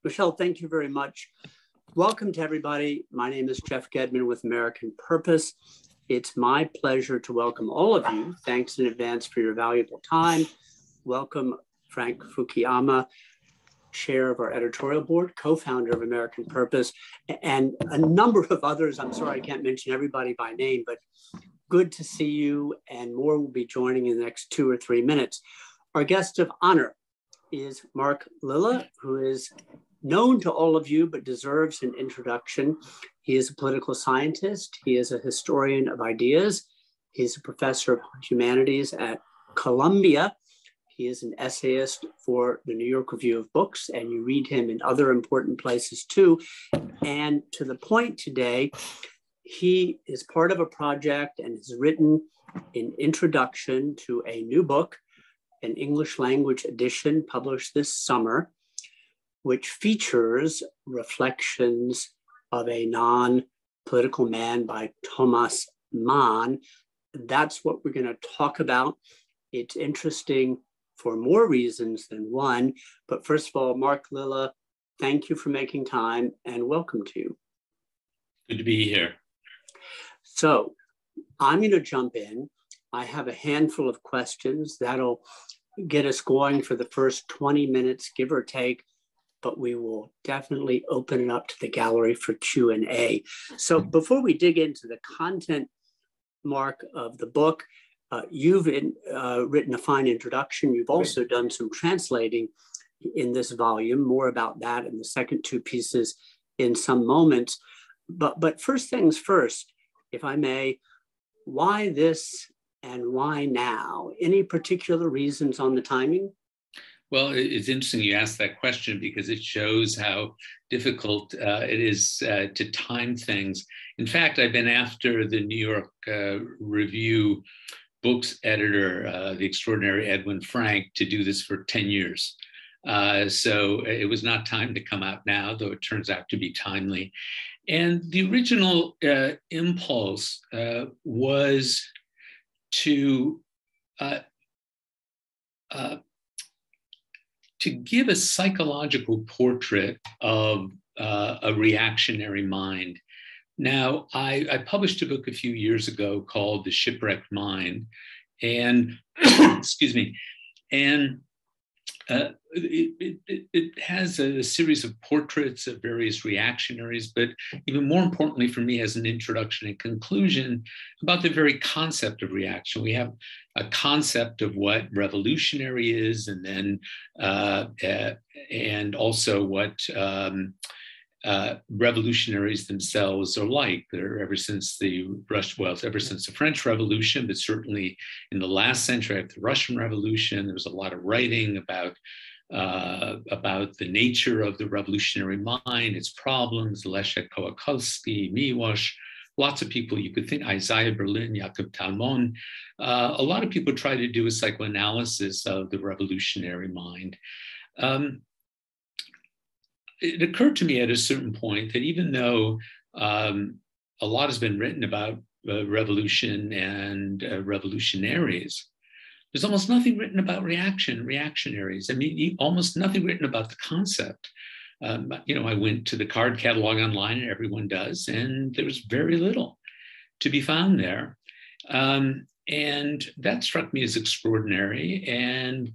Michelle, thank you very much. Welcome to everybody. My name is Jeff Gedman with American Purpose. It's my pleasure to welcome all of you. Thanks in advance for your valuable time. Welcome Frank Fukuyama, chair of our editorial board, co-founder of American Purpose, and a number of others. I'm sorry I can't mention everybody by name, but good to see you, and more will be joining in the next 2 or 3 minutes. Our guest of honor is Mark Lilla, who is known to all of you, but deserves an introduction. He is a political scientist. He is a historian of ideas. He's a professor of humanities at Columbia. He is an essayist for the New York Review of Books, and you read him in other important places too. And to the point today, he is part of a project and has written an introduction to a new book, an English language edition published this summer, which features reflections of a non-political man by Thomas Mann. That's what we're going to talk about. It's interesting for more reasons than one. But first of all, Mark Lilla, thank you for making time and welcome to you. Good to be here. So I'm going to jump in. I have a handful of questions that'll get us going for the first 20 minutes, give or take, but we will definitely open it up to the gallery for Q&A. So before we dig into the content, Mark, of the book, you've written a fine introduction. You've also done some translating in this volume, more about that in the second two pieces in some moments. But first things first, if I may, why this and why now? Any particular reasons on the timing? Well, it's interesting you asked that question because it shows how difficult it is to time things. In fact, I've been after the New York Review Books editor, the extraordinary Edwin Frank, to do this for 10 years. So it was not time to come out now, though it turns out to be timely. And the original impulse was to give a psychological portrait of a reactionary mind. Now, I published a book a few years ago called The Shipwrecked Mind, and excuse me, and it has a series of portraits of various reactionaries, but even more importantly for me, as an introduction and conclusion about the very concept of reaction. We have a concept of what revolutionary is, and then and also what revolutionaries themselves are like. They're ever since the French Revolution, but certainly in the last century after the Russian Revolution, there was a lot of writing about the nature of the revolutionary mind, its problems. Leszek Kołakowski, Miłosz, lots of people you could think, Isaiah Berlin, Jakob Talmon. A lot of people try to do a psychoanalysis of the revolutionary mind. It occurred to me at a certain point that even though a lot has been written about revolution and revolutionaries, there's almost nothing written about reactionaries. I mean, almost nothing written about the concept. I went to the card catalog online, and everyone does, and there was very little to be found there. And that struck me as extraordinary. And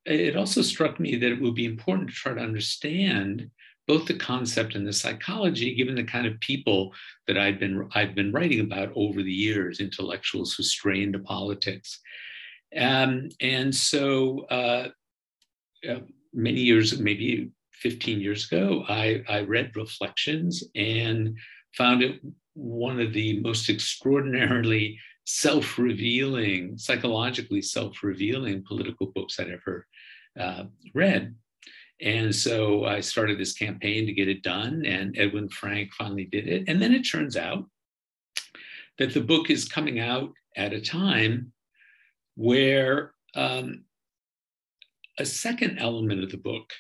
it also struck me that it would be important to try to understand both the concept and the psychology, given the kind of people that I've been writing about over the years, intellectuals who stray into politics. And so many years, maybe 15 years ago, I read Reflections and found it one of the most extraordinarily self-revealing, psychologically self-revealing political books I'd ever read. And so I started this campaign to get it done, and Edwin Frank finally did it. And then it turns out that the book is coming out at a time where a second element of the book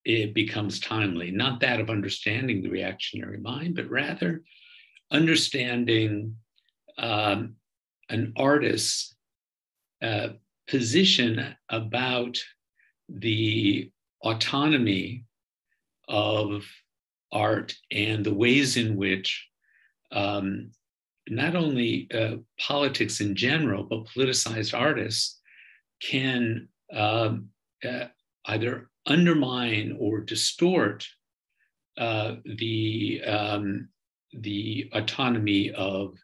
it becomes timely, not that of understanding the reactionary mind, but rather understanding an artist's position about the autonomy of art and the ways in which not only politics in general, but politicized artists can either undermine or distort the autonomy of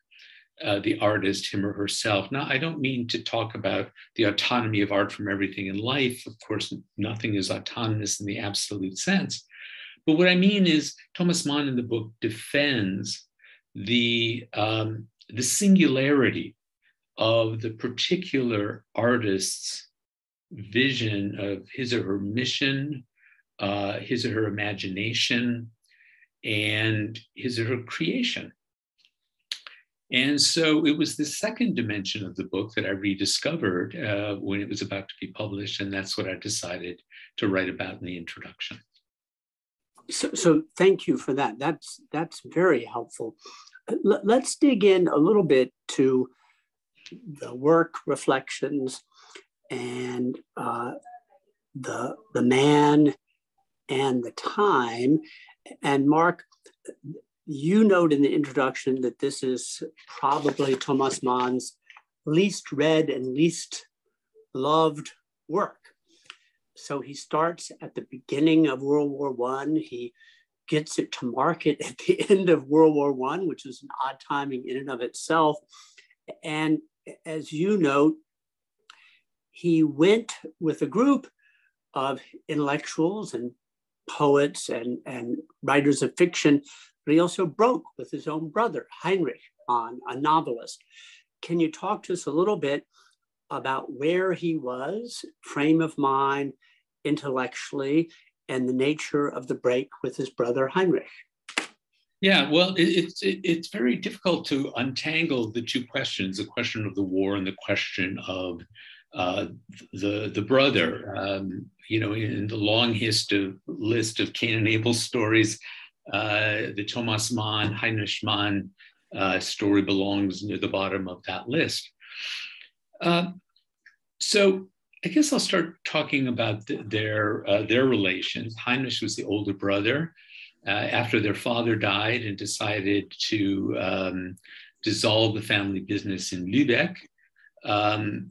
the artist, him or herself. Now, I don't mean to talk about the autonomy of art from everything in life. Of course, nothing is autonomous in the absolute sense. But what I mean is Thomas Mann in the book defends the singularity of the particular artist's vision of his or her mission, his or her imagination, and his or her creation. And so it was the second dimension of the book that I rediscovered when it was about to be published, and that's what I decided to write about in the introduction. So thank you for that. That's very helpful. Let's dig in a little bit to the work reflections and the man and the time. And Mark, you note in the introduction that this is probably Thomas Mann's least read and least loved work. So he starts at the beginning of World War I. He gets it to market at the end of World War I, which is an odd timing in and of itself. And as you note, he went with a group of intellectuals and poets and writers of fiction, but he also broke with his own brother, Heinrich Mann, a novelist. Can you talk to us a little bit about where he was, frame of mind, intellectually, and the nature of the break with his brother Heinrich? Yeah, well, it's very difficult to untangle the two questions, the question of the war and the question of the brother. You know, in the long list of Cain and Abel stories, the Thomas Mann, Heinrich Mann story belongs near the bottom of that list. So I guess I'll start talking about their relations. Heinrich was the older brother. After their father died and decided to dissolve the family business in Lübeck,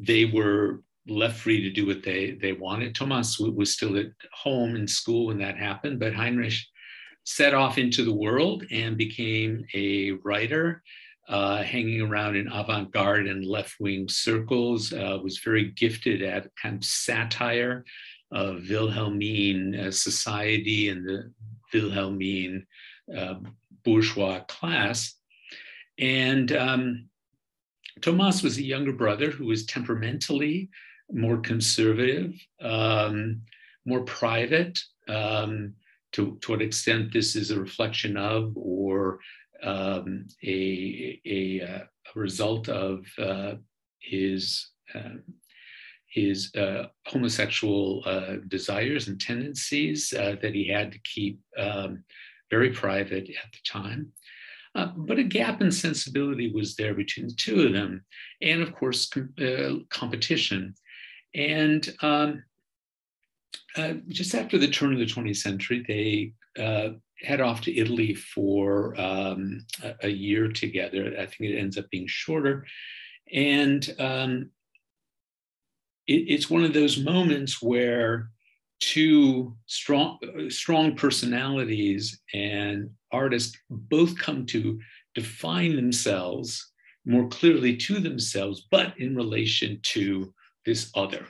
they were left free to do what they wanted. Thomas was still at home in school when that happened, but Heinrich set off into the world and became a writer, hanging around in avant-garde and left-wing circles, was very gifted at kind of satire of Wilhelmine society and the Wilhelmine bourgeois class. And Thomas was a younger brother who was temperamentally more conservative, more private. To what extent this is a reflection of or a result of his homosexual desires and tendencies that he had to keep very private at the time. But a gap in sensibility was there between the two of them, and of course, competition. And just after the turn of the 20th century, they head off to Italy for a year together. I think it ends up being shorter. And it's one of those moments where two strong personalities and artists both come to define themselves more clearly to themselves, but in relation to this other.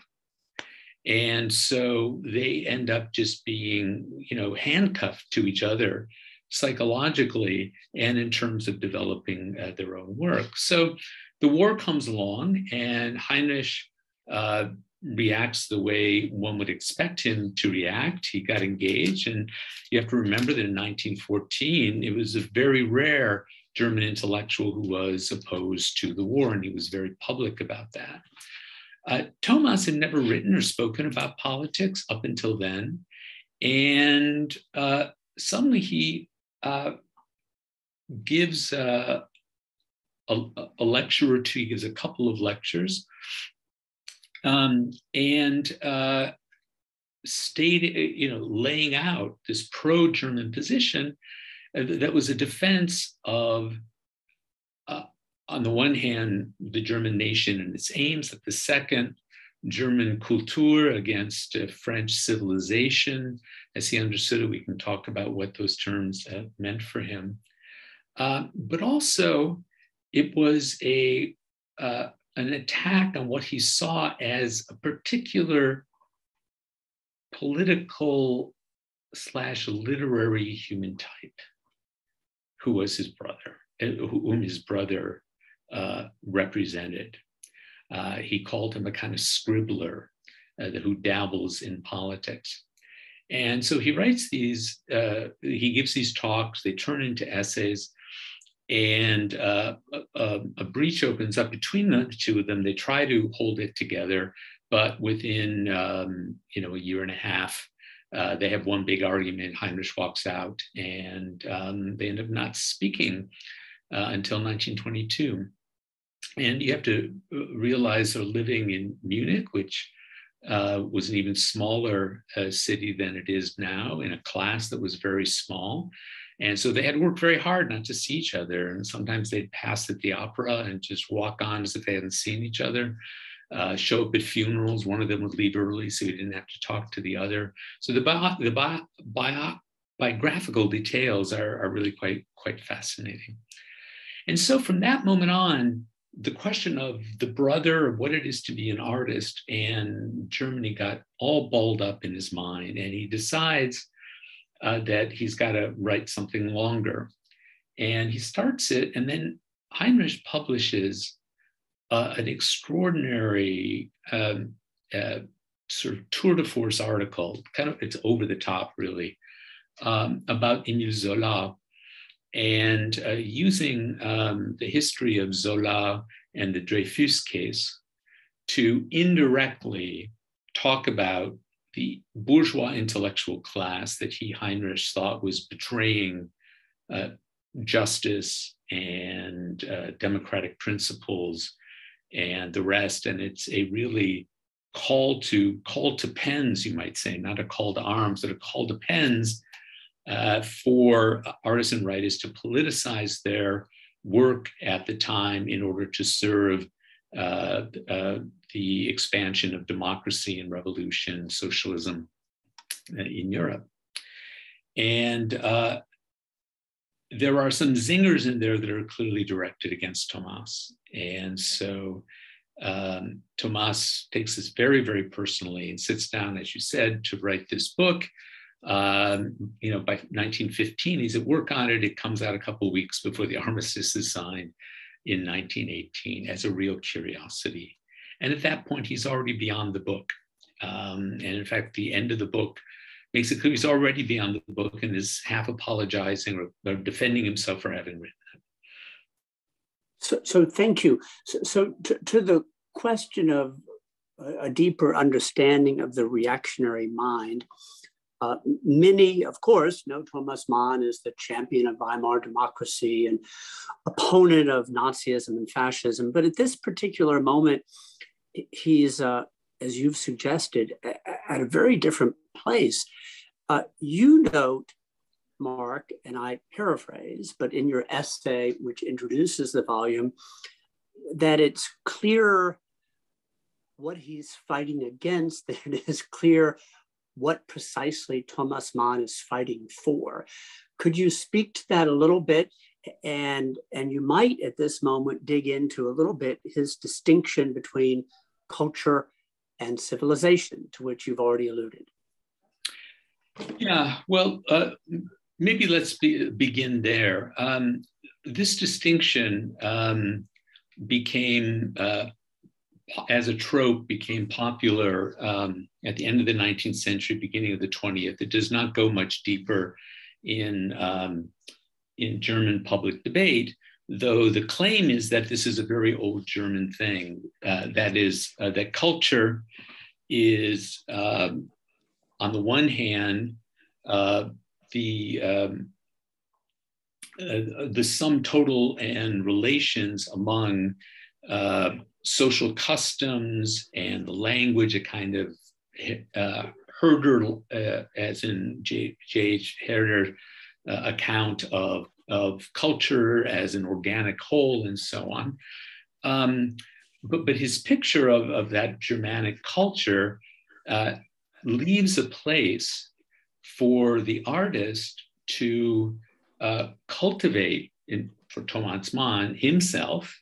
And so they end up just being, you know, handcuffed to each other psychologically and in terms of developing their own work. So the war comes along and Heinrich reacts the way one would expect him to react. He got engaged, and you have to remember that in 1914, it was a very rare German intellectual who was opposed to the war, and he was very public about that. Thomas had never written or spoken about politics up until then, and suddenly he gives a lecture or two. He gives a couple of lectures, and laying out this pro-German position that was a defense of, on the one hand, the German nation and its aims, at the second, German Kultur against French civilization, as he understood it. We can talk about what those terms meant for him. But also, it was an attack on what he saw as a particular political / literary human type, who was his brother, whom his brother represented. He called him a kind of scribbler who dabbles in politics. And so he writes these, he gives these talks, they turn into essays, and a breach opens up between the two of them. They try to hold it together, but within a year and a half, they have one big argument. Heinrich walks out, and they end up not speaking until 1922. And you have to realize they're living in Munich, which was an even smaller city than it is now, in a class that was very small. And so they had worked very hard not to see each other. And sometimes they'd pass at the opera and just walk on as if they hadn't seen each other, show up at funerals. One of them would leave early so he didn't have to talk to the other. So the biographical details are really quite fascinating. And so from that moment on, the question of the brother, of what it is to be an artist, and Germany got all balled up in his mind, and he decides that he's got to write something longer. And he starts it, and then Heinrich publishes an extraordinary sort of tour de force article, it's over the top really, about Émile Zola, and using the history of Zola and the Dreyfus case to indirectly talk about the bourgeois intellectual class that Heinrich thought was betraying justice and democratic principles and the rest. And it's a really call to pens, you might say, not a call to arms, but a call to pens for artists and writers to politicize their work at the time in order to serve the expansion of democracy and revolution, socialism in Europe. And there are some zingers in there that are clearly directed against Thomas. And so Thomas takes this very, very personally and sits down, as you said, to write this book. By 1915, he's at work on it. It comes out a couple of weeks before the armistice is signed in 1918 as a real curiosity. And at that point, he's already beyond the book. And in fact, the end of the book makes it clear he's already beyond the book and is half apologizing or defending himself for having written it. So thank you. So to the question of a deeper understanding of the reactionary mind, many, of course, know Thomas Mann as the champion of Weimar democracy and opponent of Nazism and fascism. But at this particular moment, he's, as you've suggested, at a very different place. You note, Mark, and I paraphrase, but in your essay, which introduces the volume, that it's clear what he's fighting against, that it is clear what precisely Thomas Mann is fighting for. Could you speak to that a little bit? And you might at this moment dig into a little bit his distinction between culture and civilization, to which you've already alluded. Yeah, well, maybe let's begin there. This distinction became, as a trope, became popular at the end of the 19th century, beginning of the 20th. It does not go much deeper in German public debate, though the claim is that this is a very old German thing. That is, that culture is, on the one hand, the sum total and relations among social customs and the language, a kind of Herder, as in J.H. Herder, account of culture as an organic whole and so on. But his picture of that Germanic culture leaves a place for the artist to cultivate, for Thomas Mann himself,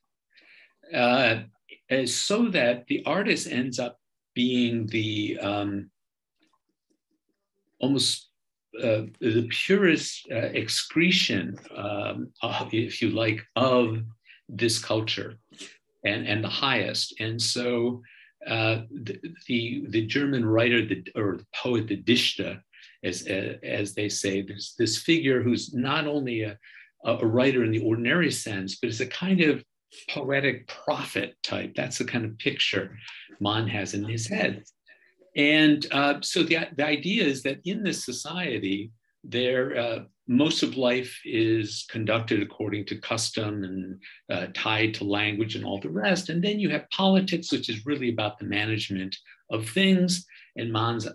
so that the artist ends up being the almost the purest excretion, if you like, of this culture, and the highest. And so the German writer, or the poet, the Dichter, as they say, there's this figure who's not only a writer in the ordinary sense, but is a kind of poetic prophet type. That's the kind of picture Mann has in his head. And so the idea is that in this society, most of life is conducted according to custom and tied to language and all the rest. And then you have politics, which is really about the management of things. And Mann's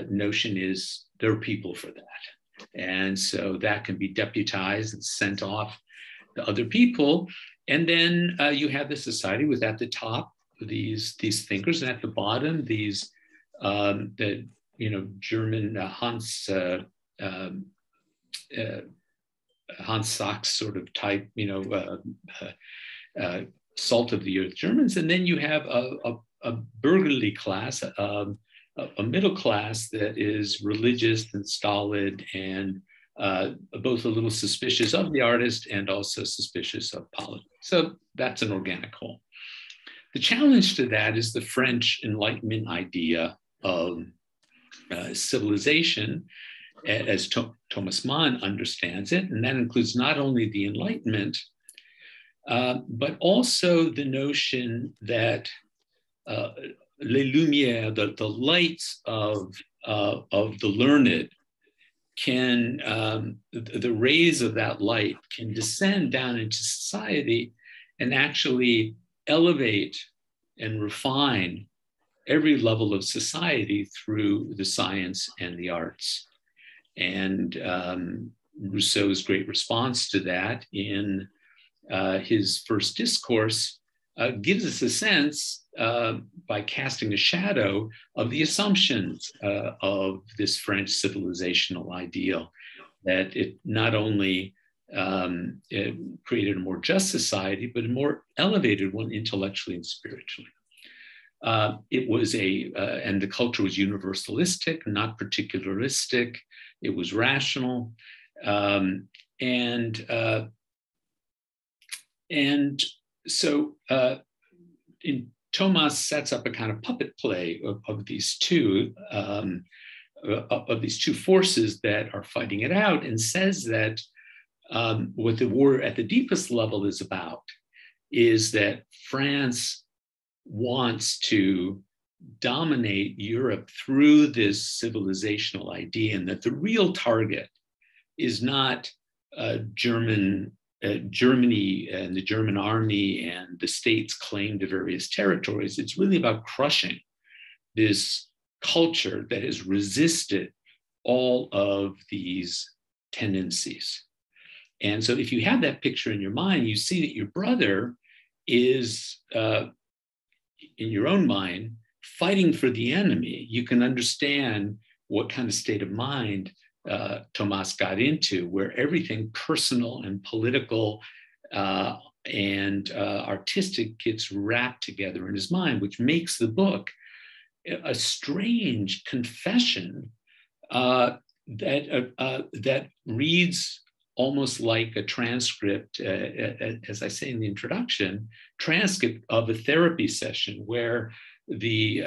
notion is there are people for that. And so that can be deputized and sent off to other people. And then you have the society with, at the top, these thinkers, and at the bottom, these the German Hans Sachs sort of type, salt of the earth Germans. And then you have a burgherly class, a middle class that is religious and stolid, and both a little suspicious of the artist and also suspicious of politics. So that's an organic whole. The challenge to that is the French Enlightenment idea of civilization, as Thomas Mann understands it. And that includes not only the Enlightenment, but also the notion that les lumières, the lights of the learned, can, the rays of that light can descend down into society and actually elevate and refine every level of society through the science and the arts. And Rousseau's great response to that in his first discourse gives us a sense, by casting a shadow, of the assumptions of this French civilizational ideal, that it not only it created a more just society, but a more elevated one intellectually and spiritually. It was and the culture was universalistic, not particularistic. It was rational, and so Thomas sets up a kind of puppet play of these two forces that are fighting it out, and says that what the war at the deepest level is about is that France wants to dominate Europe through this civilizational idea, and that the real target is not Germany and the German army and the state's claim to various territories. It's really about crushing this culture that has resisted all of these tendencies. And so if you have that picture in your mind, you see that your brother is, in your own mind, fighting for the enemy. You can understand what kind of state of mind Thomas got into, where everything personal and political and artistic gets wrapped together in his mind, which makes the book a strange confession that reads almost like a transcript, as I say in the introduction, transcript of a therapy session where the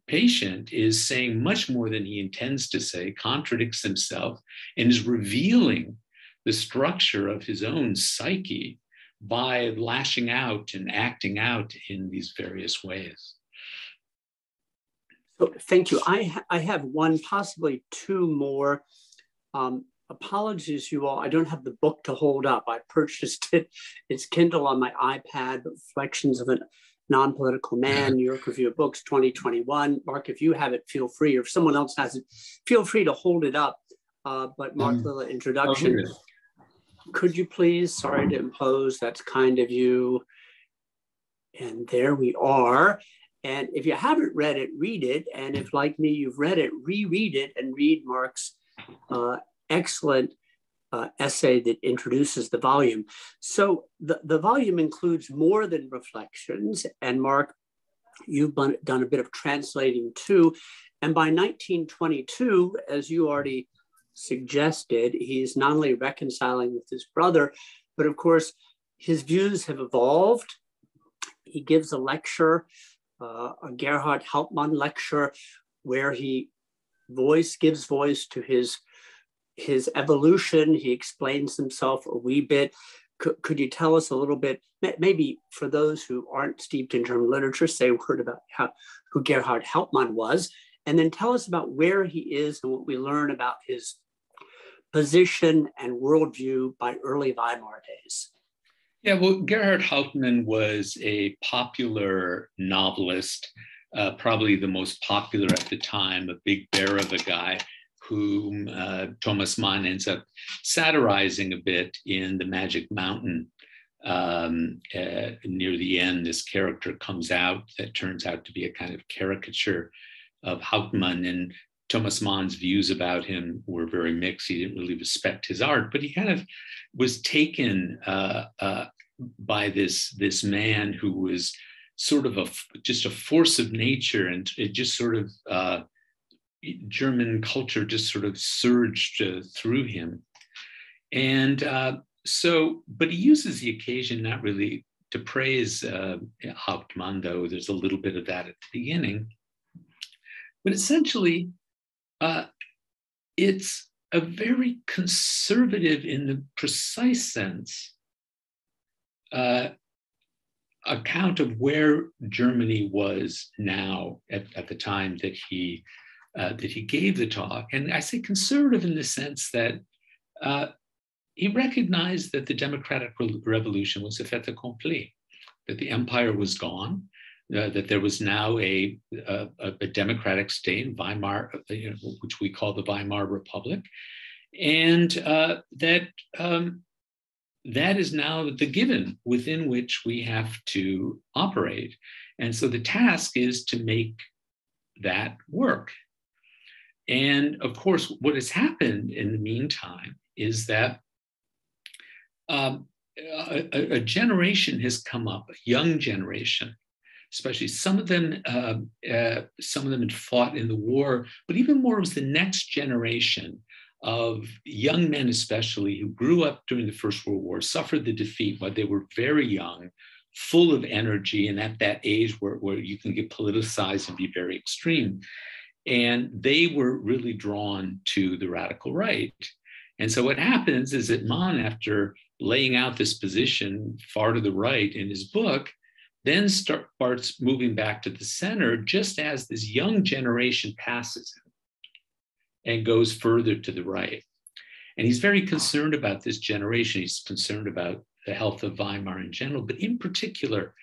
patient is saying much more than he intends to say, contradicts himself, and is revealing the structure of his own psyche by lashing out and acting out in these various ways. So, thank you. I have one, possibly two more. Apologies, you all. I don't have the book to hold up. I purchased it. It's Kindle on my iPad, Reflections of an Nonpolitical Man, New York Review of Books, 2021. Mark, if you have it, feel free, or if someone else has it, feel free to hold it up. But Mark, Lilla, introduction. Could you please, sorry to impose, that's kind of you. And there we are. And if you haven't read it, read it. And if, like me, you've read it, reread it and read Mark's excellent essay that introduces the volume. So the volume includes more than reflections. And Mark, you've done a bit of translating too. And by 1922, as you already suggested, he's not only reconciling with his brother, but of course, his views have evolved. He gives a lecture, a Gerhard Heltman lecture, where he gives voice to his evolution. He explains himself a wee bit. Could you tell us a little bit, maybe for those who aren't steeped in German literature, say a word about who Gerhard Heltman was, and then tell us about where he is and what we learn about his position and worldview by early Weimar days. Yeah, well, Gerhard Heltman was a popular novelist, probably the most popular at the time, a big bear of a guy whom Thomas Mann ends up satirizing a bit in The Magic Mountain. Near the end, this character comes out that turns out to be a kind of caricature of Heltman, and Thomas Mann's views about him were very mixed. He didn't really respect his art, but he kind of was taken by this man who was sort of just a force of nature, and it just sort of German culture just sort of surged through him. And but he uses the occasion not really to praise Heltman, though there's a little bit of that at the beginning. But essentially, it's a very conservative, in the precise sense, account of where Germany was now at the time that he gave the talk. And I say conservative in the sense that he recognized that the democratic revolution was a fait accompli, that the empire was gone, that there was now a democratic state, Weimar, which we call the Weimar Republic, and that is now the given within which we have to operate. And so the task is to make that work. And of course, what has happened in the meantime is that a generation has come up, a young generation, especially some of them had fought in the war, but even more was the next generation of young men, especially, who grew up during the First World War, suffered the defeat while they were very young, full of energy, and at that age where you can get politicized and be very extreme. And they were really drawn to the radical right. And so what happens is that Mann, after laying out this position far to the right in his book, then starts moving back to the center just as this young generation passes him and goes further to the right. And he's very concerned about this generation. He's concerned about the health of Weimar in general, but in particular,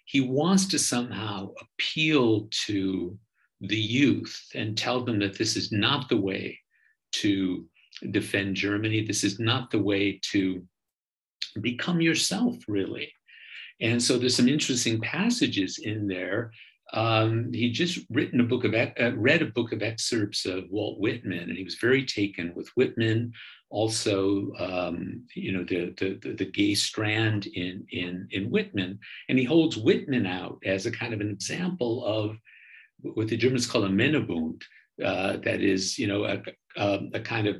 he wants to somehow appeal to the youth and tell them that this is not the way to defend Germany. This is not the way to become yourself, really. And so there's some interesting passages in there. He just read a book of excerpts of Walt Whitman, and he was very taken with Whitman. Also, the gay strand in Whitman, and he holds Whitman out as a kind of an example of what the Germans call a Männebund, that is, a kind of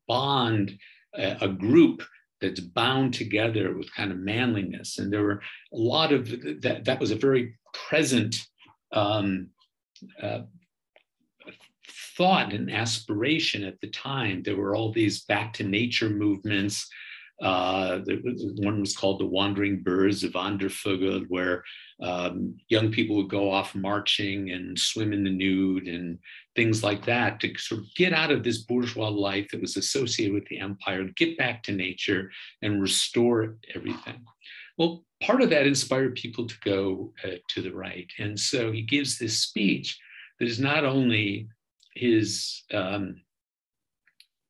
bond, a group that's bound together with kind of manliness. And there were a lot of that was a very present thought and aspiration at the time. There were all these back to nature movements. One was called the Wandering Birds of Wandervögel, where young people would go off marching and swim in the nude and things like that to sort of get out of this bourgeois life that was associated with the empire, get back to nature and restore everything. Well, part of that inspired people to go to the right. And so he gives this speech that is not only his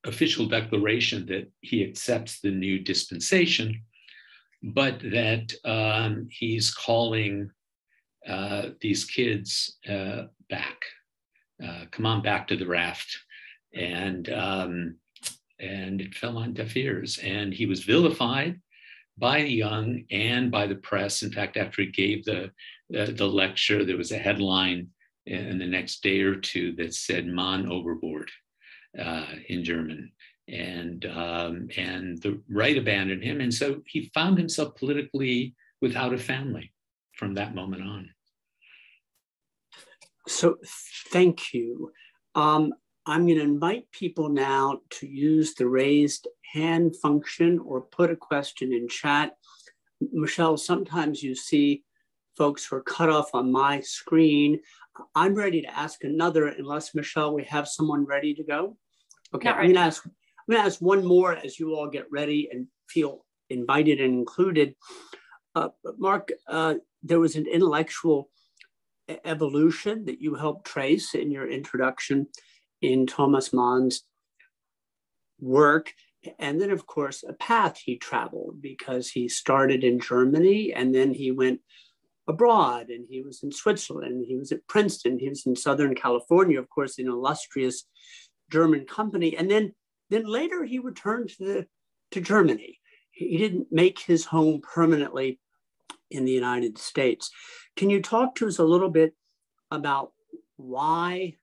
official declaration that he accepts the new dispensation, but that he's calling these kids back. Come on back to the raft. And it fell on deaf ears. And he was vilified by the young and by the press. In fact, after he gave the lecture, there was a headline in the next day or two that said "Mann overboard" in German, and the right abandoned him, and so he found himself politically without a family from that moment on. So, thank you. I'm going to invite people now to use the raised hand function or put a question in chat. Michelle, sometimes you see folks who are cut off on my screen. I'm ready to ask another, unless, Michelle, we have someone ready to go. Okay, I'm going to ask one more as you all get ready and feel invited and included. Mark, there was an intellectual evolution that you helped trace in your introduction in Thomas Mann's work. And then, of course, a path he traveled, because he started in Germany and then he went abroad, and he was in Switzerland, he was at Princeton, he was in Southern California, of course, in an illustrious German company. And then later he returned to Germany. He didn't make his home permanently in the United States. Can you talk to us a little bit about why,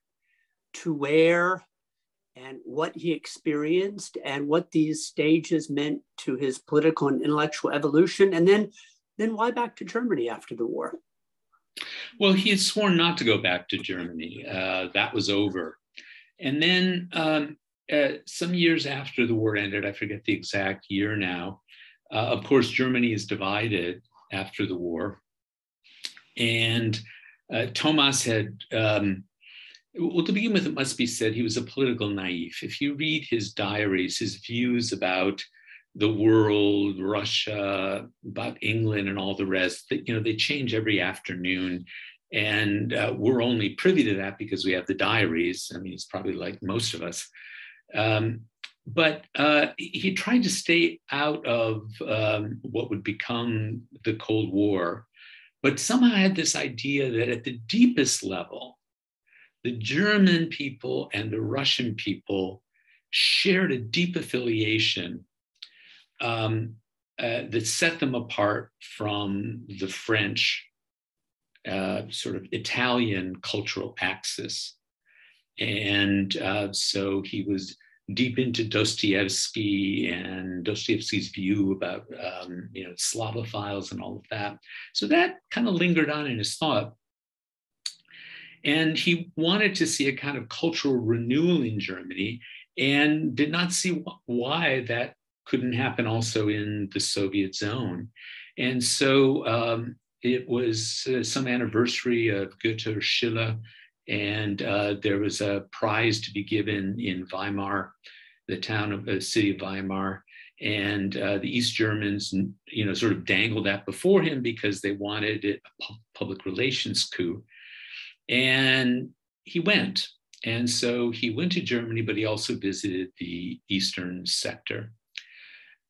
to where, and what he experienced, and what these stages meant to his political and intellectual evolution, and then why back to Germany after the war? Well, he had sworn not to go back to Germany. That was over. And then some years after the war ended, I forget the exact year now, of course, Germany is divided after the war. And Thomas had, well, to begin with, it must be said, he was a political naive. If you read his diaries, his views about the world, Russia, about England and all the rest, that, you know, they change every afternoon. And we're only privy to that because we have the diaries. I mean, it's probably like most of us. But he tried to stay out of what would become the Cold War, but somehow had this idea that at the deepest level, the German people and the Russian people shared a deep affiliation that set them apart from the French sort of Italian cultural axis. And so he was deep into Dostoevsky and Dostoevsky's view about Slavophiles and all of that. So that kind of lingered on in his thought. And he wanted to see a kind of cultural renewal in Germany and did not see why that couldn't happen also in the Soviet zone. And so it was some anniversary of Goethe or Schiller, and there was a prize to be given in Weimar, the city of Weimar, and the East Germans, sort of dangled that before him because they wanted a public relations coup. And he went. And so he went to Germany, but he also visited the Eastern sector.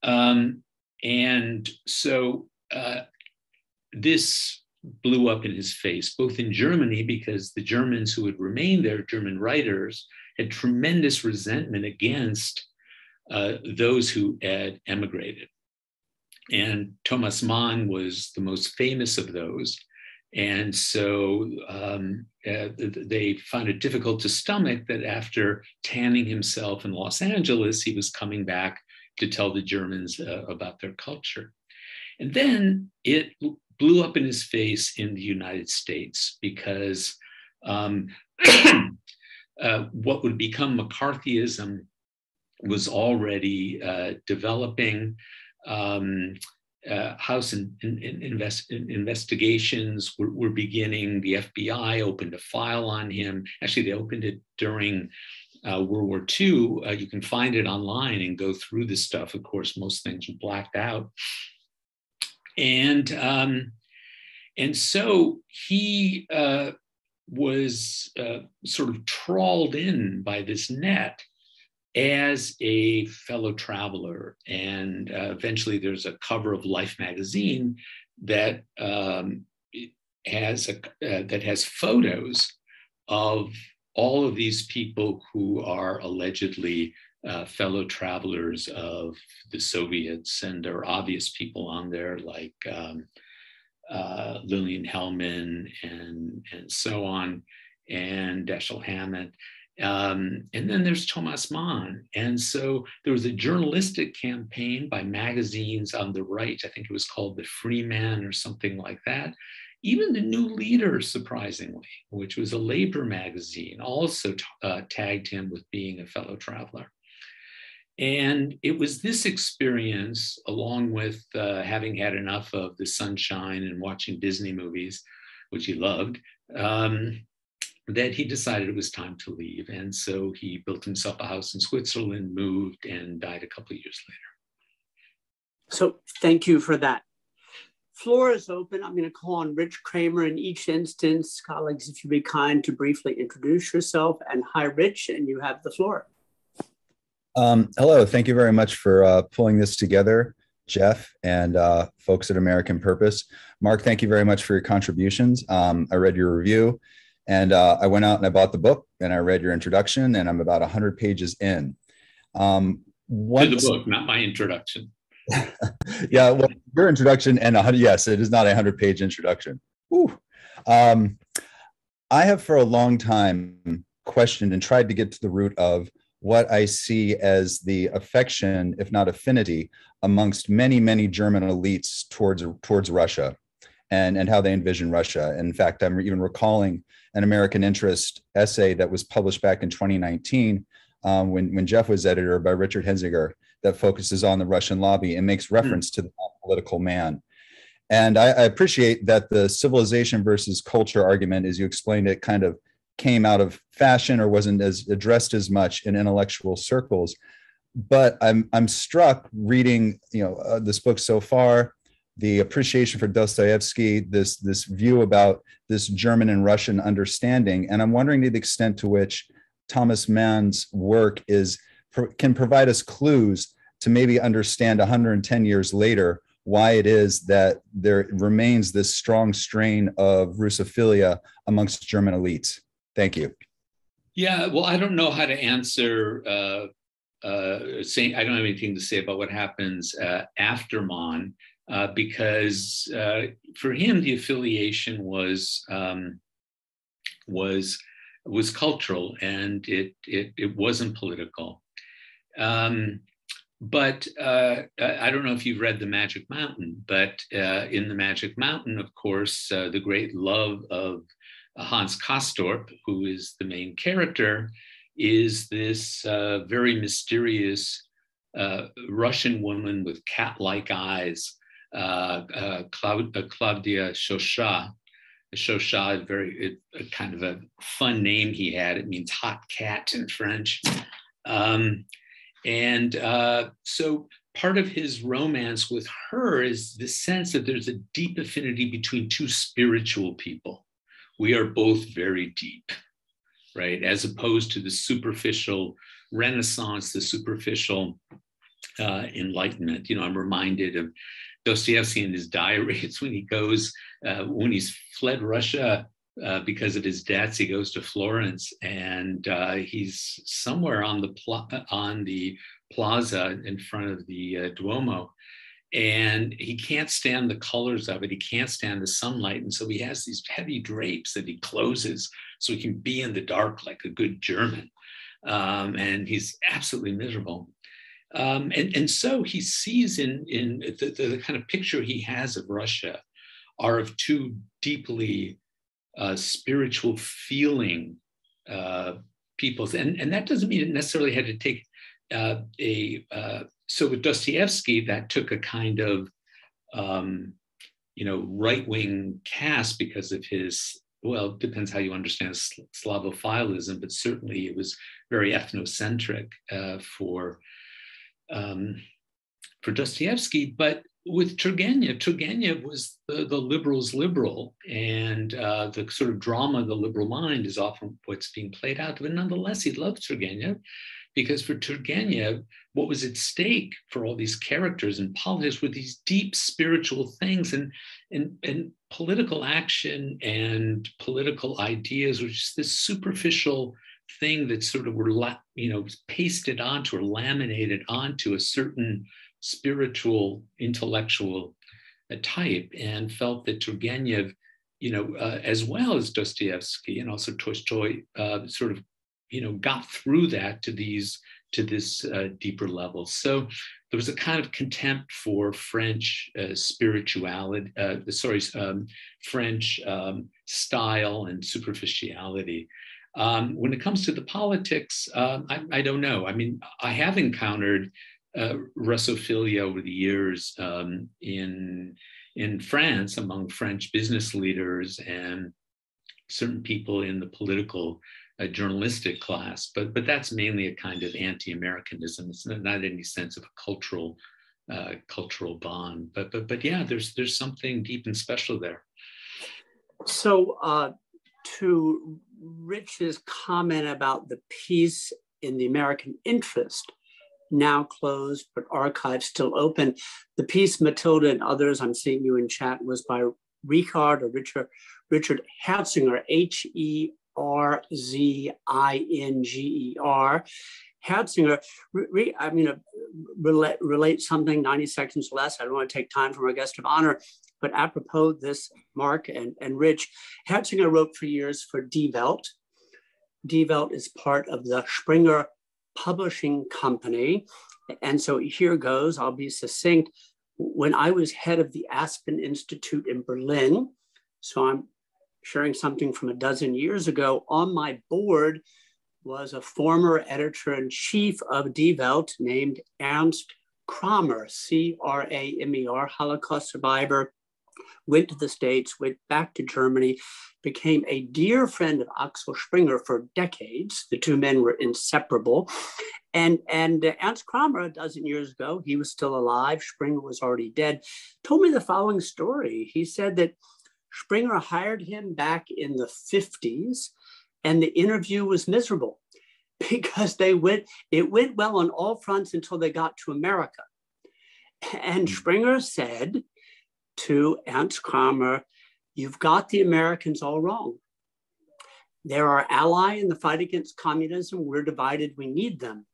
And so this blew up in his face, both in Germany, because the Germans who had remained there, German writers, had tremendous resentment against those who had emigrated. And Thomas Mann was the most famous of those. And so they found it difficult to stomach that after tanning himself in Los Angeles, he was coming back to tell the Germans about their culture. And then it blew up in his face in the United States because what would become McCarthyism was already developing. House investigations were beginning. The FBI opened a file on him. Actually, they opened it during World War II. You can find it online and go through the stuff. Of course, most things were blacked out. And so he was sort of trawled in by this net as a fellow traveler. And eventually there's a cover of Life magazine that has photos of all of these people who are allegedly fellow travelers of the Soviets. And there are obvious people on there like Lillian Hellman and so on, and Dashiell Hammett. And then there's Thomas Mann. And so there was a journalistic campaign by magazines on the right. I think it was called The Free Man or something like that. Even the New Leader, surprisingly, which was a labor magazine, also tagged him with being a fellow traveler. And it was this experience, along with having had enough of the sunshine and watching Disney movies, which he loved, that he decided it was time to leave. And so he built himself a house in Switzerland, moved, and died a couple of years later. So thank you for that. Floor is open. I'm going to call on Rich Kramer in each instance. Colleagues, if you'd be kind to briefly introduce yourself. And hi, Rich, and you have the floor. Hello, thank you very much for pulling this together, Jeff, and folks at American Purpose. Mark, thank you very much for your contributions. I read your review, and I went out and I bought the book, and I read your introduction, and I'm about 100 pages in. To the book, not my introduction. Yeah, well, your introduction and yes, it is not a 100-page introduction. I have for a long time questioned and tried to get to the root of what I see as the affection, if not affinity, amongst many, many German elites towards Russia and how they envision Russia. In fact, I'm even recalling an American Interest essay that was published back in 2019 when Jeff was editor, by Richard Henziger, that focuses on the Russian lobby and makes reference to the Unpolitical Man. And I appreciate that the civilization versus culture argument, as you explained it, kind of came out of fashion or wasn't as addressed as much in intellectual circles. But I'm struck reading this book so far, the appreciation for Dostoevsky, this view about this German and Russian understanding. And I'm wondering to the extent to which Thomas Mann's work can provide us clues to maybe understand 110 years later why it is that there remains this strong strain of Russophilia amongst German elites. Thank you. Yeah, well, I don't know how to answer, saying I don't have anything to say about what happens after Mann, because for him, the affiliation was cultural, and it wasn't political. But I don't know if you've read The Magic Mountain, but in The Magic Mountain, of course, the great love of Hans Castorp, who is the main character, is this very mysterious Russian woman with cat-like eyes, Claudia Shosha. Shosha, a kind of a fun name he had. It means hot cat in French. So part of his romance with her is the sense that there's a deep affinity between two spiritual people. We are both very deep, right? As opposed to the superficial Renaissance, the superficial Enlightenment. I'm reminded of Dostoevsky in his diaries when he goes, when he's fled Russia because of his debts, he goes to Florence, and he's somewhere on the plaza in front of the Duomo, and he can't stand the colors of it. He can't stand the sunlight, and so he has these heavy drapes that he closes so he can be in the dark like a good German, and he's absolutely miserable. And so he sees in the kind of picture he has of Russia are of two deeply spiritual feeling peoples. And that doesn't mean it necessarily had to take so with Dostoevsky, that took a kind of, right-wing cast because of his, well, it depends how you understand Slavophilism, but certainly it was very ethnocentric for Dostoevsky. But with Turgenev was the liberal's liberal, and the sort of drama of the liberal mind is often what's being played out. But nonetheless, he loved Turgenev, because for Turgenev, what was at stake for all these characters in politics were these deep spiritual things, and political action and political ideas were just this superficial thing that sort of were, pasted onto or laminated onto a certain spiritual, intellectual type, and felt that Turgenev, as well as Dostoevsky and also Tolstoy, got through that to this deeper level. So there was a kind of contempt for French spirituality, French style and superficiality. When it comes to the politics, I don't know. I mean, I have encountered Russophilia over the years in France among French business leaders and certain people in the political journalistic class, but that's mainly a kind of anti-Americanism. It's not any sense of a cultural bond. But yeah, there's something deep and special there. So to Rich's comment about the piece in the American Interest, now closed, but archived still open. The piece, Matilda and others, I'm seeing you in chat, was by Richard Herzinger, Herzinger. Herzinger, relate something, 90 seconds less. I don't want to take time from our guest of honor, but apropos this, Mark and Rich, Herzinger wrote for years for Die Welt. Die Welt is part of the Springer Publishing Company. And so here goes, I'll be succinct. When I was head of the Aspen Institute in Berlin, so I'm sharing something from a dozen years ago, on my board was a former editor-in-chief of Die Welt named Ernst Kramer, Kramer, Holocaust survivor, went to the States, went back to Germany, became a dear friend of Axel Springer for decades. The two men were inseparable. And Ernst Kramer, a dozen years ago, he was still alive, Springer was already dead, told me the following story. He said that Springer hired him back in the 50s, and the interview was miserable because it went well on all fronts until they got to America. And Springer said to Ernst Kramer, "You've got the Americans all wrong. They're our ally in the fight against communism. We're divided, we need them.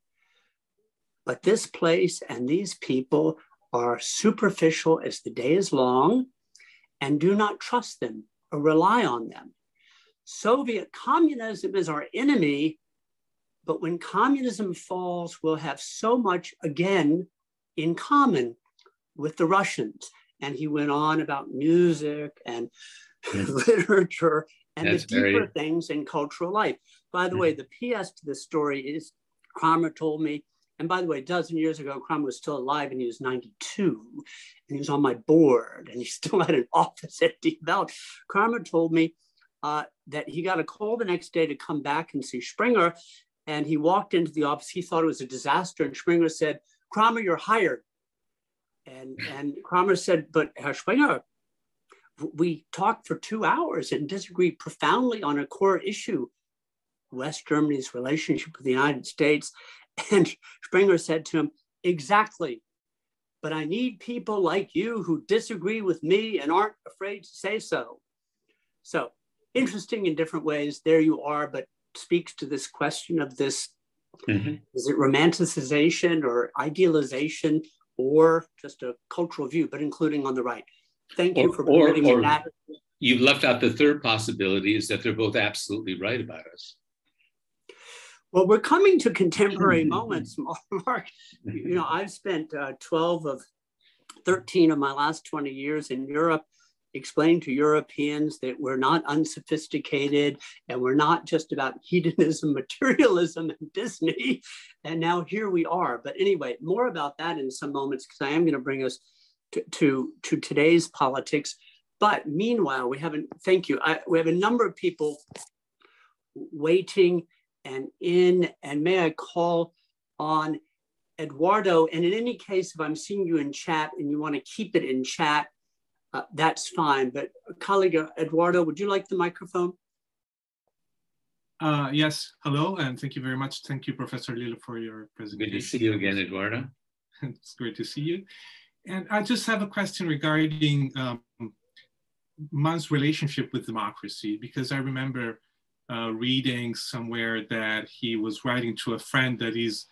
But this place and these people are superficial as the day is long, and do not trust them or rely on them. Soviet communism is our enemy, but when communism falls, we'll have so much again in common with the Russians." And he went on about music and literature and the deeper things in cultural life. By the way, the PS to this story is Kramer told me, and by the way, a dozen years ago, Kramer was still alive and he was 92, and he was on my board and he still had an office at Die Welt. Kramer told me that he got a call the next day to come back and see Springer, and he walked into the office. He thought it was a disaster, and Springer said, "Kramer, you're hired." And Kramer said, "But Herr Springer, we talked for 2 hours and disagreed profoundly on a core issue, West Germany's relationship with the United States." And Springer said to him, "Exactly, but I need people like you who disagree with me and aren't afraid to say so." So interesting in different ways. There you are, but speaks to this question of this, is it romanticization or idealization or just a cultural view, but including on the right. Thank you for permitting me that. You've left out the third possibility, is that they're both absolutely right about us. Well, we're coming to contemporary moments, Mark. I've spent 12 of 13 of my last 20 years in Europe explaining to Europeans that we're not unsophisticated and we're not just about hedonism, materialism, and Disney. And now here we are. But anyway, more about that in some moments, because I am going to bring us to today's politics. But meanwhile, we have a number of people waiting and may I call on Eduardo, and in any case, if I'm seeing you in chat and you want to keep it in chat, that's fine. But colleague Eduardo, would you like the microphone? Yes, hello, and thank you very much. Thank you, Professor Lilla, for your presentation. Good to see you again, Eduardo. It's great to see you. And I just have a question regarding Mann's relationship with democracy, because I remember reading somewhere that he was writing to a friend that his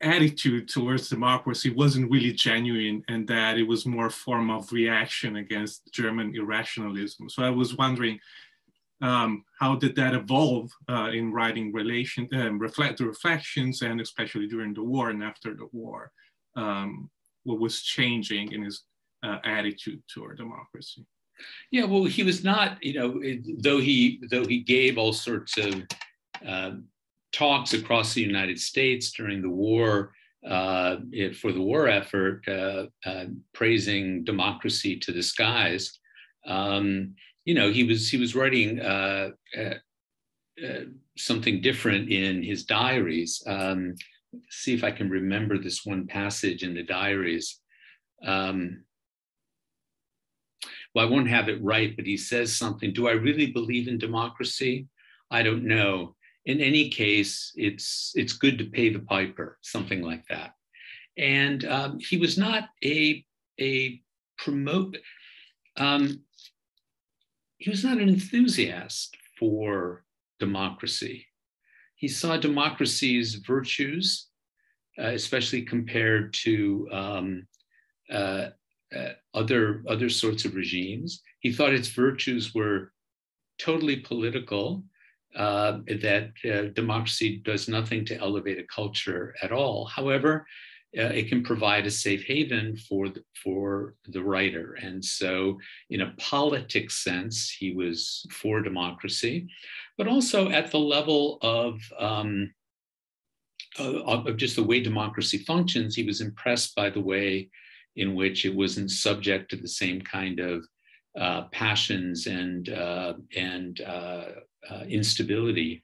attitude towards democracy wasn't really genuine, and that it was more a form of reaction against German irrationalism. So I was wondering, how did that evolve in writing reflections, and especially during the war and after the war? What was changing in his attitude toward democracy? Yeah, well, he was not, though he gave all sorts of talks across the United States during the war for the war effort, praising democracy to the skies. He was writing something different in his diaries. See if I can remember this one passage in the diaries. Well, I won't have it right, but he says something. Do I really believe in democracy? I don't know. In any case, it's good to pay the piper, something like that. And he was not he was not an enthusiast for democracy. He saw democracy's virtues, especially compared to other sorts of regimes. He thought its virtues were totally political, that democracy does nothing to elevate a culture at all. However, it can provide a safe haven for the writer. And so in a politics sense, he was for democracy, but also at the level of just the way democracy functions, he was impressed by the way in which it wasn't subject to the same kind of passions and instability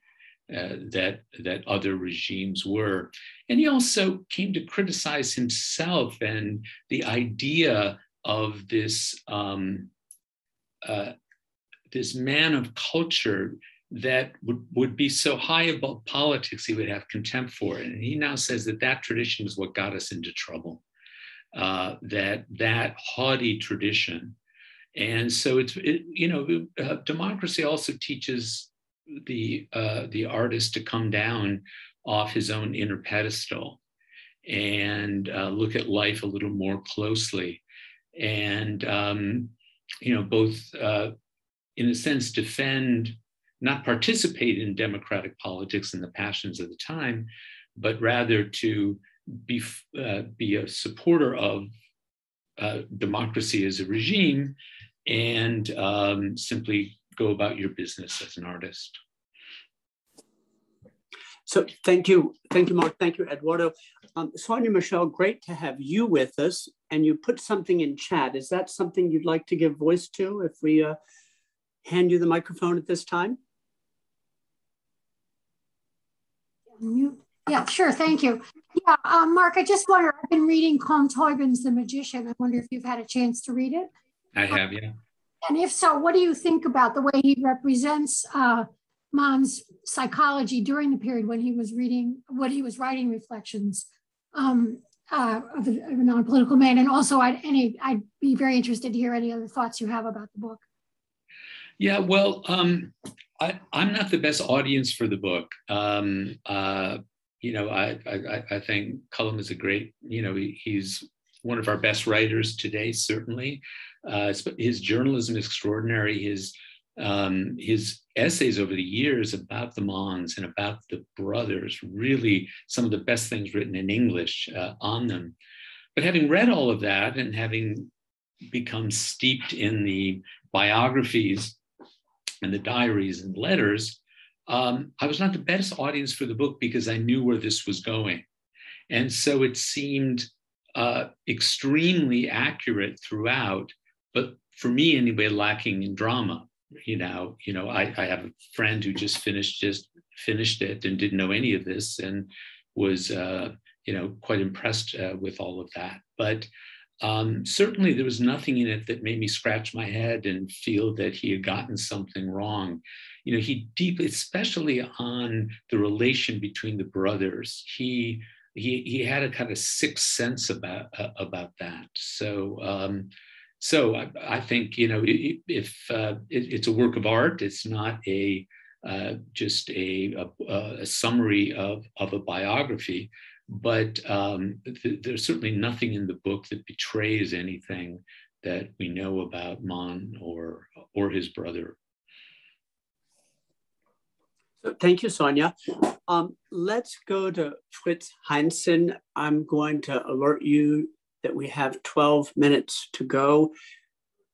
that other regimes were. And he also came to criticize himself and the idea of this this man of culture that would be so high above politics, he would have contempt for it. And he now says that tradition is what got us into trouble, that haughty tradition. And so democracy also teaches the artist to come down off his own inner pedestal and look at life a little more closely, and both in a sense defend, not participate in democratic politics and the passions of the time, but rather to be a supporter of democracy as a regime, and simply go about your business as an artist. So thank you, Mark. Thank you, Eduardo. Sonia Michelle, great to have you with us. And you put something in chat. Is that something you'd like to give voice to if we hand you the microphone at this time? Yeah, sure. Thank you. Yeah, Mark, I just wonder, I've been reading Combe-Toibin's The Magician. I wonder if you've had a chance to read it. I have, yeah. And if so, what do you think about the way he represents Mann's psychology during the period when he was writing reflections of a non-political man? And also, I'd be very interested to hear any other thoughts you have about the book. Yeah, well, I'm not the best audience for the book. I think Cullum is a great, he's one of our best writers today, certainly. His journalism is extraordinary. His essays over the years about the Manns and about the brothers, really some of the best things written in English on them. But having read all of that and having become steeped in the biographies and the diaries and letters, I was not the best audience for the book because I knew where this was going. And so it seemed extremely accurate throughout, but for me anyway, lacking in drama. I have a friend who just finished it and didn't know any of this and was, quite impressed with all of that. But certainly there was nothing in it that made me scratch my head and feel that he had gotten something wrong. He deeply, especially on the relation between the brothers, he had a kind of sixth sense about that. So I think, if it's a work of art, it's not just a summary of a biography, but there's certainly nothing in the book that betrays anything that we know about Mann or his brother. So thank you, Sonia. Let's go to Fritz Heinzen. I'm going to alert you that we have 12 minutes to go.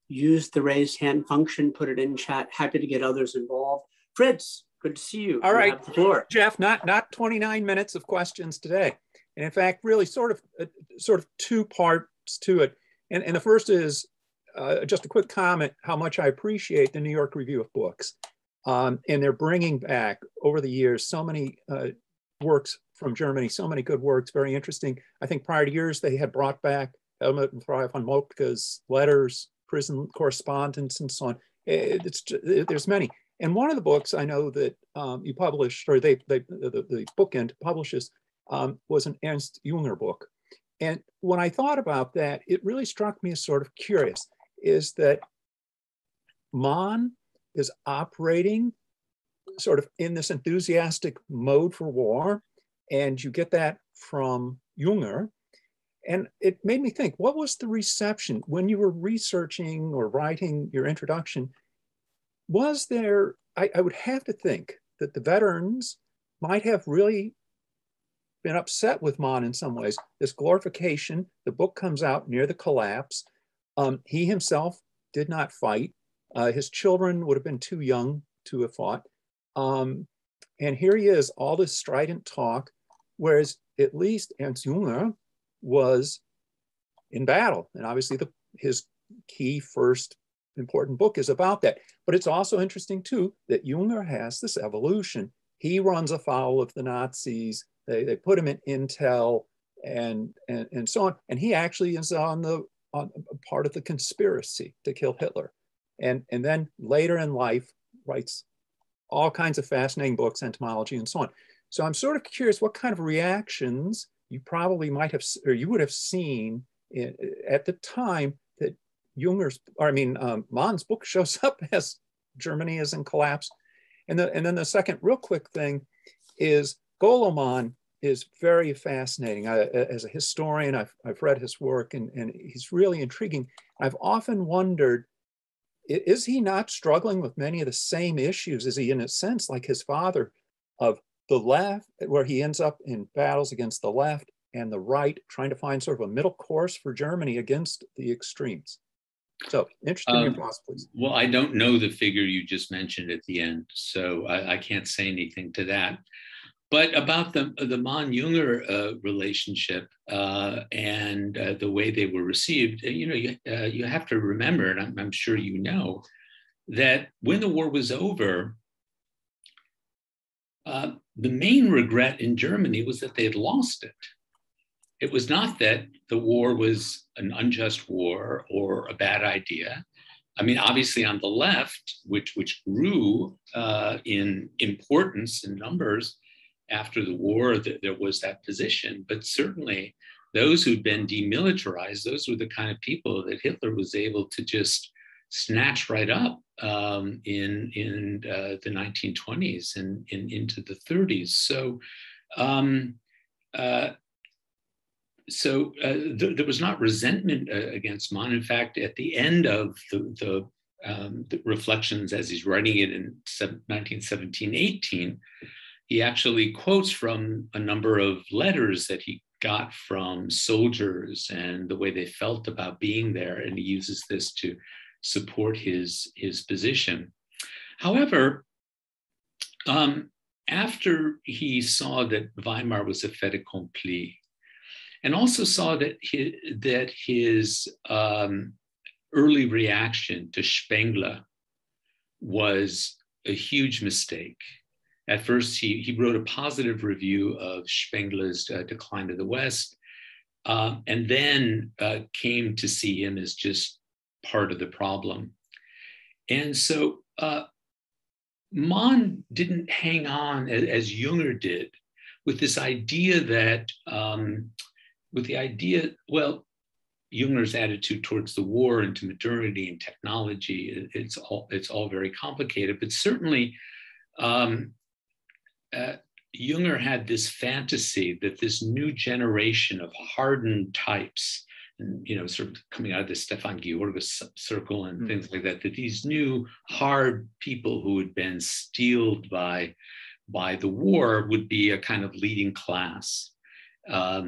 Use the raise hand function, put it in chat. Happy to get others involved. Fritz, good to see you. All right, have the floor. Jeff, not 29 minutes of questions today. And in fact, really sort of two parts to it. And the first is just a quick comment how much I appreciate the New York Review of Books. And they're bringing back over the years so many works from Germany, so many good works, very interesting. I think prior to years they had brought back Helmut and Frau von Moltke's letters, prison correspondence, and so on. There's many. And one of the books I know that you published, or the bookend publishes, was an Ernst Jünger book. And when I thought about that, it really struck me as sort of curious, is that Mann is operating sort of in this enthusiastic mode for war, and you get that from Jünger. And it made me think, what was the reception when you were researching or writing your introduction? Was there, I would have to think that the veterans might have really been upset with Mann in some ways. This glorification, the book comes out near the collapse. He himself did not fight. His children would have been too young to have fought. And here he is, all this strident talk, whereas at least Ernst Jünger was in battle. And obviously his key first important book is about that. But it's also interesting too, that Jünger has this evolution. He runs afoul of the Nazis. They put him in intel and so on. And he actually is on part of the conspiracy to kill Hitler. And then later in life writes all kinds of fascinating books, entomology and so on. So I'm sort of curious what kind of reactions you probably might have, or you would have seen at the time that Mann's book shows up as Germany is in collapse. And then the second real quick thing is Golo Mann is very fascinating. As a historian, I've read his work and he's really intriguing. I've often wondered, is he not struggling with many of the same issues? Is he in a sense like his father of the left, where he ends up in battles against the left and the right, trying to find sort of a middle course for Germany against the extremes? So interested in your thoughts, please. Well, I don't know the figure you just mentioned at the end, so I can't say anything to that. But about the Mann-Jünger relationship and the way they were received, you have to remember, and I'm sure you know, that when the war was over, the main regret in Germany was that they had lost it. It was not that the war was an unjust war or a bad idea. I mean, obviously on the left, which grew in importance and numbers after the war, there was that position. But certainly those who'd been demilitarized, those were the kind of people that Hitler was able to just snatch right up in the 1920s and into the 30s. So there was not resentment against Mann. In fact, at the end of the reflections as he's writing it in 1917-18, he actually quotes from a number of letters that he got from soldiers and the way they felt about being there, and he uses this to support his position. However, after he saw that Weimar was a fait accompli, and also saw that his early reaction to Spengler was a huge mistake. At first, he wrote a positive review of Spengler's Decline of the West, and then came to see him as just part of the problem. And so Mann didn't hang on as Junger did with this idea that, Junger's attitude towards the war and to modernity and technology, it's all very complicated, but certainly Junger had this fantasy that this new generation of hardened types, and sort of coming out of the Stefan Georges circle and things like that, that these new hard people who had been steeled by the war would be a kind of leading class, but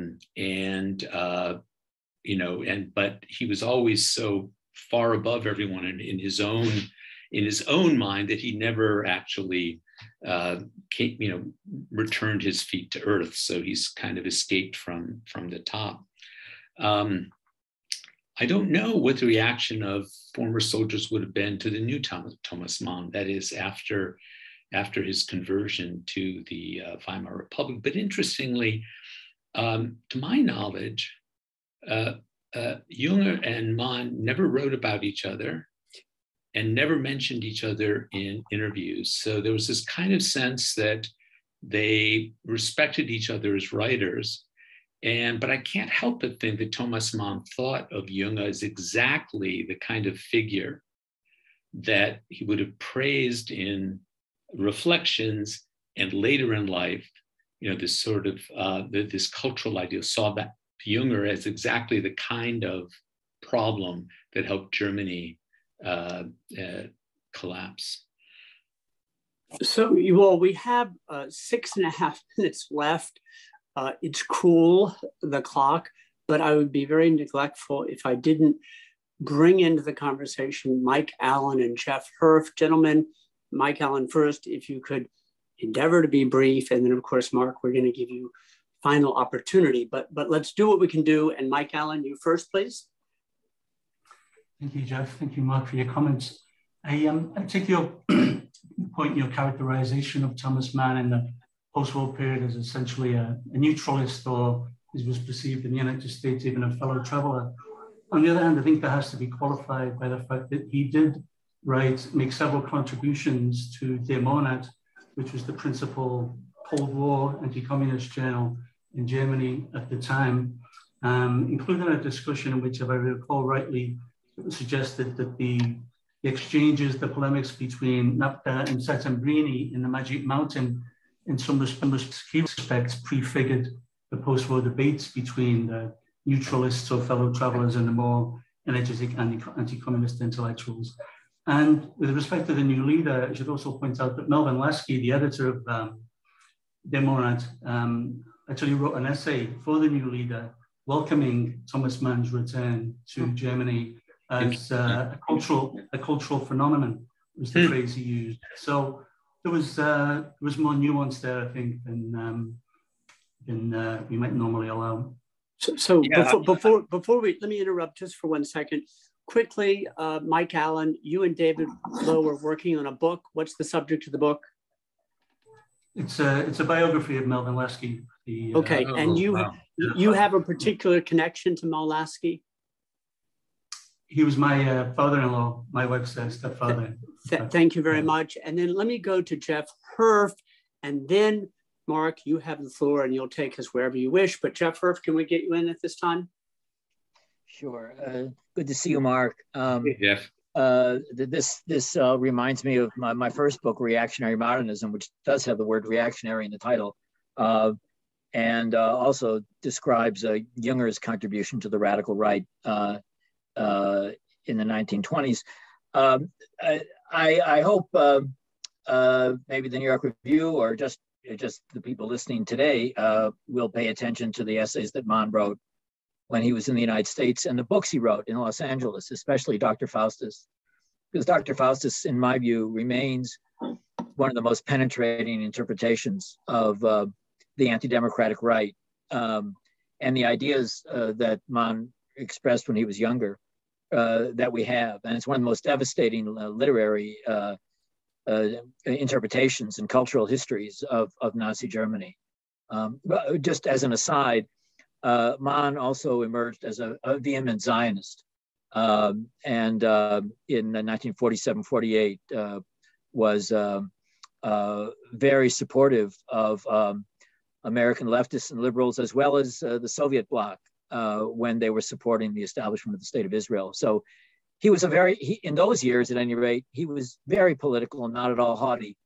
he was always so far above everyone in his own mind that he never actually returned his feet to earth. So he's kind of escaped from the top. I don't know what the reaction of former soldiers would have been to the new Thomas Mann, that is after his conversion to the Weimar Republic. But interestingly, to my knowledge, Junger and Mann never wrote about each other and never mentioned each other in interviews. So there was this kind of sense that they respected each other as writers. But I can't help but think that Thomas Mann thought of Junger as exactly the kind of figure that he would have praised in Reflections, and later in life, this sort of this cultural ideal saw that Junger as exactly the kind of problem that helped Germany collapse. So we have 6.5 minutes left. It's cruel, the clock, but I would be very neglectful if I didn't bring into the conversation Mike Allen and Jeff Herf. Gentlemen, Mike Allen first, if you could endeavor to be brief, and then of course, Mark, we're going to give you final opportunity, but let's do what we can do. And Mike Allen, you first, please. Thank you, Jeff. Thank you, Mark, for your comments. I take your point, your characterization of Thomas Mann in the post-war period as essentially a neutralist, or as was perceived in the United States, even a fellow traveler. On the other hand, I think that has to be qualified by the fact that he did make several contributions to Der Monat, which was the principal Cold War anti-communist journal in Germany at the time, including a discussion in which, if I recall rightly, it was suggested that the exchanges, the polemics between Napta and Settembrini in the Magic Mountain, in some respects, prefigured the post-war debates between the neutralists or fellow travelers and the more energetic anti-communist intellectuals. And with respect to the new leader, I should also point out that Melvin Lasky, the editor of Der Monat, actually wrote an essay for the new leader welcoming Thomas Mann's return to Germany as a cultural phenomenon, was the phrase he used. So there was more nuance there, I think, than we might normally allow. So yeah. Before we, let me interrupt just for 1 second. Quickly, Mike Allen, you and David Lowe are working on a book. What's the subject of the book? It's a biography of Melvin Lasky. Okay, and you have a particular connection to Mel Lasky? He was my father-in-law, my wife's stepfather. Thank you very much. And then let me go to Jeff Herf, and then Mark, you have the floor and you'll take us wherever you wish. But Jeff Herf, can we get you in at this time? Sure. Good to see you, Mark. Hey, Jeff. This reminds me of my first book, Reactionary Modernism, which does have the word reactionary in the title, and also describes Junger's contribution to the radical right in the 1920s. I hope maybe the New York Review or just the people listening today will pay attention to the essays that Mann wrote when he was in the United States and the books he wrote in Los Angeles, especially Dr. Faustus, because Dr. Faustus, in my view, remains one of the most penetrating interpretations of the anti-democratic right and the ideas that Mann expressed when he was younger that we have. And it's one of the most devastating literary interpretations and cultural histories of Nazi Germany. Just as an aside, Mann also emerged as a vehement Zionist, and in 1947-48 was very supportive of American leftists and liberals, as well as the Soviet bloc, when they were supporting the establishment of the State of Israel. So he was in those years, at any rate, he was very political and not at all haughty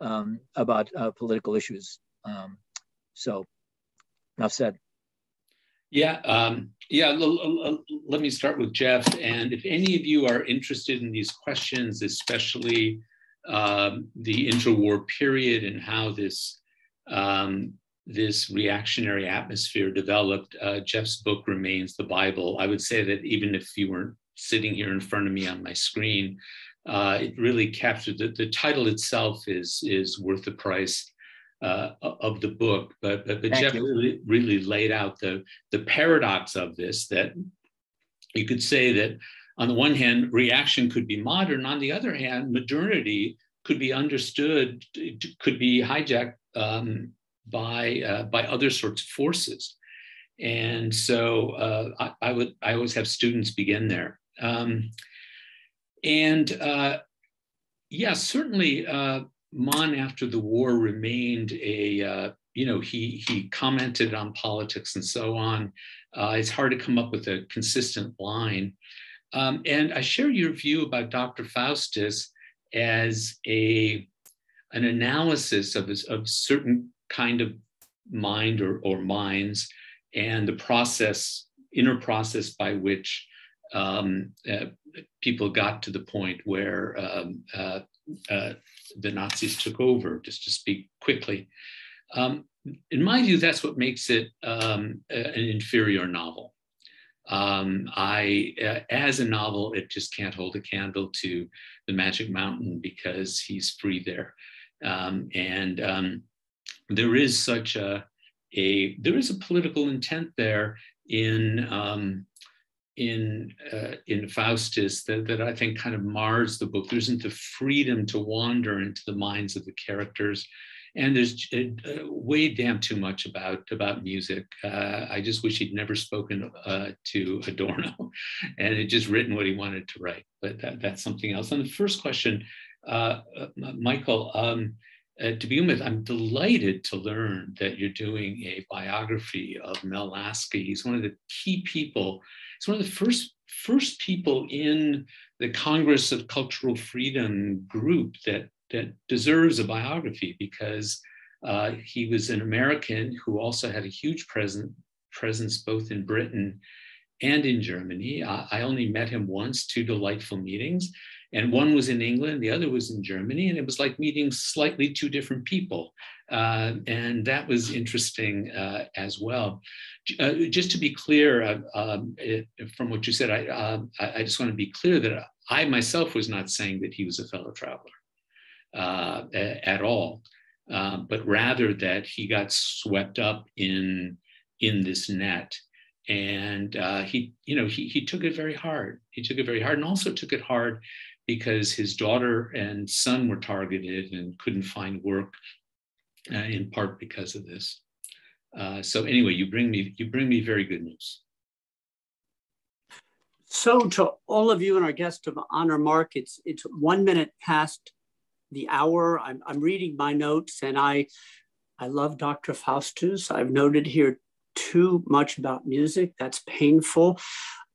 about political issues. So enough said. Yeah, let me start with Jeff. And if any of you are interested in these questions, especially the interwar period and how this reactionary atmosphere developed, Jeff's book remains the Bible. I would say that even if you weren't sitting here in front of me on my screen, it really captured the title itself is worth the price of the book. But Jeff really laid out the paradox of this, that you could say that on the one hand, reaction could be modern. On the other hand, modernity could be understood, could be hijacked by other sorts of forces. And so I always have students begin there. Certainly Mann after the war remained he commented on politics and so on. It's hard to come up with a consistent line. And I share your view about Dr. Faustus as an analysis of certain kind of mind or minds, and the inner process by which people got to the point where the Nazis took over, just to speak quickly. In my view, that's what makes it an inferior novel. As a novel, it just can't hold a candle to The Magic Mountain because he's free there. There is a political intent there in Faustus that I think kind of mars the book. There isn't the freedom to wander into the minds of the characters, and there's way damn too much about music. I just wish he'd never spoken to Adorno, and had just written what he wanted to write. But that's something else. On the first question, Michael, to begin with, I'm delighted to learn that you're doing a biography of Mel Lasky. He's one of the key people. He's one of the first people in the Congress of Cultural Freedom group that deserves a biography, because he was an American who also had a huge presence both in Britain and in Germany. I only met him once, 2 delightful meetings. And one was in England, the other was in Germany, and it was like meeting slightly 2 different people. And that was interesting as well. Just to be clear, from what you said, I just want to be clear that I myself was not saying that he was a fellow traveler at all, but rather that he got swept up in this net. And he took it very hard. He took it very hard, and also took it hard because his daughter and son were targeted and couldn't find work, in part because of this. So anyway, you bring me very good news. So to all of you and our guest of honor, Mark, it's 1 minute past the hour. I'm reading my notes, and I love Dr. Faustus. I've noted here too much about music. That's painful.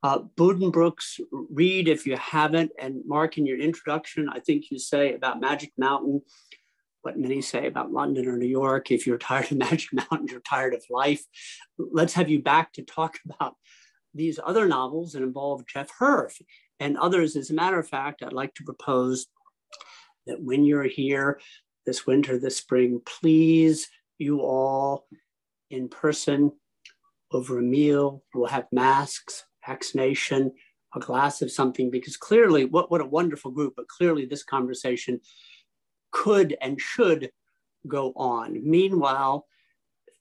Buddenbrook's read if you haven't. And Mark, in your introduction, I think you say about Magic Mountain what many say about London or New York. If you're tired of Magic Mountain, you're tired of life. Let's have you back to talk about these other novels that involve Jeff Herf and others. As a matter of fact, I'd like to propose that when you're here this winter, this spring, please, you all in person, over a meal, we'll have masks, vaccination, a glass of something, because clearly, what a wonderful group, but clearly this conversation could and should go on. Meanwhile,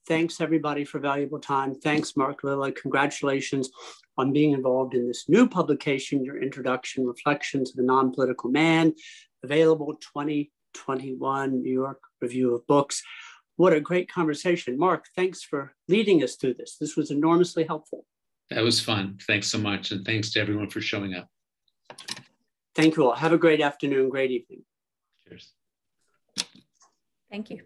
thanks everybody for valuable time. Thanks, Mark, Lilla. Congratulations on being involved in this new publication, your introduction, Reflections of the Nonpolitical Man, available 21 New York Review of Books. What a great conversation. Mark, thanks for leading us through this. This was enormously helpful. That was fun. Thanks so much. And thanks to everyone for showing up. Thank you all. Have a great afternoon, great evening. Cheers. Thank you.